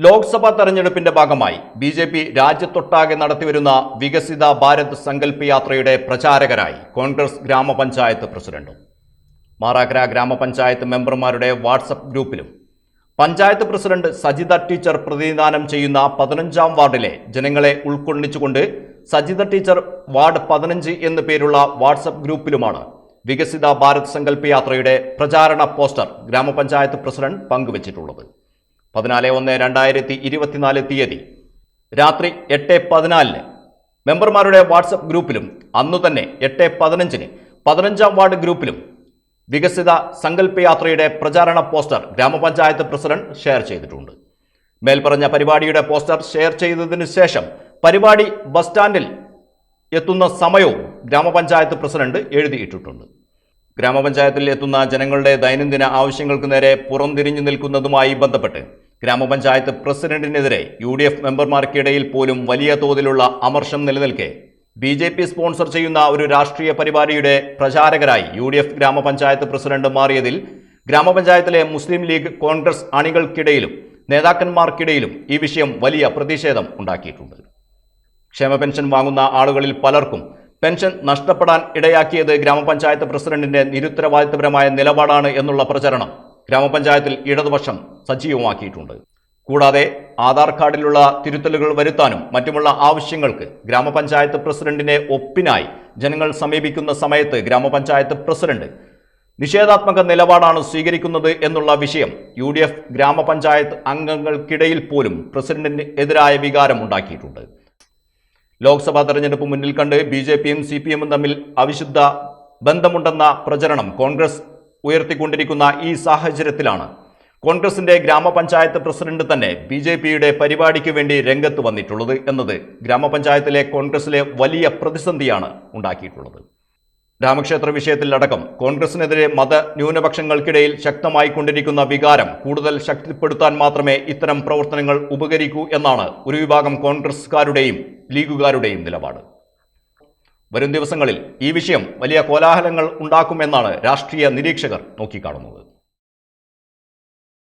ലോക്സഭാ തെരഞ്ഞെടുപ്പിന്റെ ഭാഗമായി ബി.ജെ.പി. രാജ്യത്തൊട്ടാകെ നടത്തിവരുന്ന വികസിത ഭാരത് സങ്കല്പ് യാത്രയുടെ പ്രചാരകരായി കോൺഗ്രസ് ഗ്രാമപഞ്ചായത്ത് പ്രസിഡന്റും മാറാക്കര ഗ്രാമപഞ്ചായത്ത് മെമ്പർമാരുടെ വാട്സപ്പ് ഗ്രൂപ്പിലും പഞ്ചായത്ത് പ്രസിഡന്റ് സജിത ടീച്ചർ പ്രതിനിധാനം ചെയ്യുന്ന 15-ാം വാർഡിലെ ജനങ്ങളെ ഉൾക്കൊള്ളിച്ചുകൊണ്ട് സജിത ടീച്ചർ വാർഡ് 15 എന്നു പേരുള്ള വാട്സപ്പ് ഗ്രൂപ്പിലുമാണ് വികസിത ഭാരത് സങ്കല്പ് യാത്രയുടെ പ്രചാരണ പോസ്റ്റർ ഗ്രാമപഞ്ചായത്ത് പ്രസിഡന്റ് പങ്കുവച്ചിട്ടുള്ളത്. 14/1/2024 തീയതി രാത്രി 8:14 മെമ്പർമാരുടെ വാട്സപ്പ് ഗ്രൂപ്പിലും അന്നുതന്നെ 8:15 15-ാം വാർഡ് ഗ്രൂപ്പിലും വികസിത സങ്കല്പ് യാത്രയുടെ പ്രചാരണ പോസ്റ്റർ ഗ്രാമപഞ്ചായത്ത് പ്രസിഡന്റ് ഷെയർ ചെയ്തിട്ടുണ്ട്. മേൽപ്പറഞ്ഞ പരിപാടിയുടെ പോസ്റ്റർ ഷെയർ ചെയ്തതിനു ശേഷം പരിപാടി ബസ് സ്റ്റാൻഡിൽ എത്തുന്ന സമയവും ഗ്രാമപഞ്ചായത്ത് പ്രസിഡന്റ് എഴുതിയിട്ടിട്ടുണ്ട്. ഗ്രാമപഞ്ചായത്തിൽ എത്തുന്ന ജനങ്ങളുടെ ദൈനംദിന ആവശ്യങ്ങൾക്ക് നേരെ പുറംതിരിഞ്ഞു നിൽക്കുന്നതുമായി ബന്ധപ്പെട്ട് ഗ്രാമപഞ്ചായത്ത് പ്രസിഡന്റിനെതിരെ UDF മെമ്പർമാർക്കിടയിൽ പോലും വലിയ തോതിലുള്ള അമർഷം നിലനിൽക്കെ ബി.ജെ.പി. സ്പോൺസർ ചെയ്യുന്ന ഒരു രാഷ്ട്രീയ പരിപാടിയുടെ പ്രചാരകരായി UDF ഗ്രാമപഞ്ചായത്ത് പ്രസിഡന്റ് മാറിയതിൽ ഗ്രാമപഞ്ചായത്തിലെ മുസ്ലിം ലീഗ് കോൺഗ്രസ് അണികൾക്കിടയിലും നേതാക്കന്മാർക്കിടയിലും ഈ വിഷയം വലിയ പ്രതിഷേധം ഉണ്ടാക്കിയിട്ടുണ്ട്. ക്ഷേമ പെൻഷൻ വാങ്ങുന്ന ആളുകളിൽ പലർക്കും പെൻഷൻ നഷ്ടപ്പെടാൻ ഇടയാക്കിയത് ഗ്രാമപഞ്ചായത്ത് പ്രസിഡന്റിന്റെ നിരുത്തരവാദിത്തപരമായ നിലപാടാണ് എന്നുള്ള പ്രചരണം ഗ്രാമപഞ്ചായത്തിൽ ഇടതുപക്ഷം സജീവമാക്കിയിട്ടുണ്ട്. കൂടാതെ ആധാർ കാർഡിലുള്ള തിരുത്തലുകൾ വരുത്താനും മറ്റുമുള്ള ആവശ്യങ്ങൾക്ക് ഗ്രാമപഞ്ചായത്ത് പ്രസിഡന്റിനെ ഒപ്പിനായി ജനങ്ങൾ സമീപിക്കുന്ന സമയത്ത് ഗ്രാമപഞ്ചായത്ത് പ്രസിഡന്റ് നിഷേധാത്മക നിലപാടാണ് സ്വീകരിക്കുന്നത് എന്നുള്ള വിഷയം UDF ഗ്രാമപഞ്ചായത്ത് അംഗങ്ങൾക്കിടയിൽ പോലും പ്രസിഡന്റിന് എതിരായ വികാരം ഉണ്ടാക്കിയിട്ടുണ്ട്. ലോക്സഭാ തെരഞ്ഞെടുപ്പ് മുന്നിൽ കണ്ട് ബി.ജെ.പിയും CPM തമ്മിൽ അവിശുദ്ധ ബന്ധമുണ്ടെന്ന പ്രചരണം കോൺഗ്രസ് ഉയർത്തിക്കൊണ്ടിരിക്കുന്ന ഈ സാഹചര്യത്തിലാണ് കോൺഗ്രസിന്റെ ഗ്രാമപഞ്ചായത്ത് പ്രസിഡന്റ് തന്നെ ബി.ജെ.പിയുടെ പരിപാടിക്ക് വേണ്ടി രംഗത്ത് വന്നിട്ടുള്ളത് എന്നത് ഗ്രാമപഞ്ചായത്തിലെ കോൺഗ്രസിലെ വലിയ പ്രതിസന്ധിയാണ് ഉണ്ടാക്കിയിട്ടുള്ളത്. രാമക്ഷേത്ര വിഷയത്തിലടക്കം കോൺഗ്രസിനെതിരെ മത ന്യൂനപക്ഷങ്ങൾക്കിടയിൽ ശക്തമായി കൊണ്ടിരിക്കുന്ന വികാരം കൂടുതൽ ശക്തിപ്പെടുത്താൻ മാത്രമേ ഇത്തരം പ്രവർത്തനങ്ങൾ ഉപകരിക്കൂ എന്നാണ് ഒരു വിഭാഗം കോൺഗ്രസ്സുകാരുടെയും ലീഗുകാരുടെയും നിലപാട്. വരും ദിവസങ്ങളിൽ ഈ വിഷയം വലിയ കോലാഹലങ്ങൾ ഉണ്ടാക്കുമെന്നാണ് രാഷ്ട്രീയ നിരീക്ഷകർ നോക്കിക്കാണുന്നത്.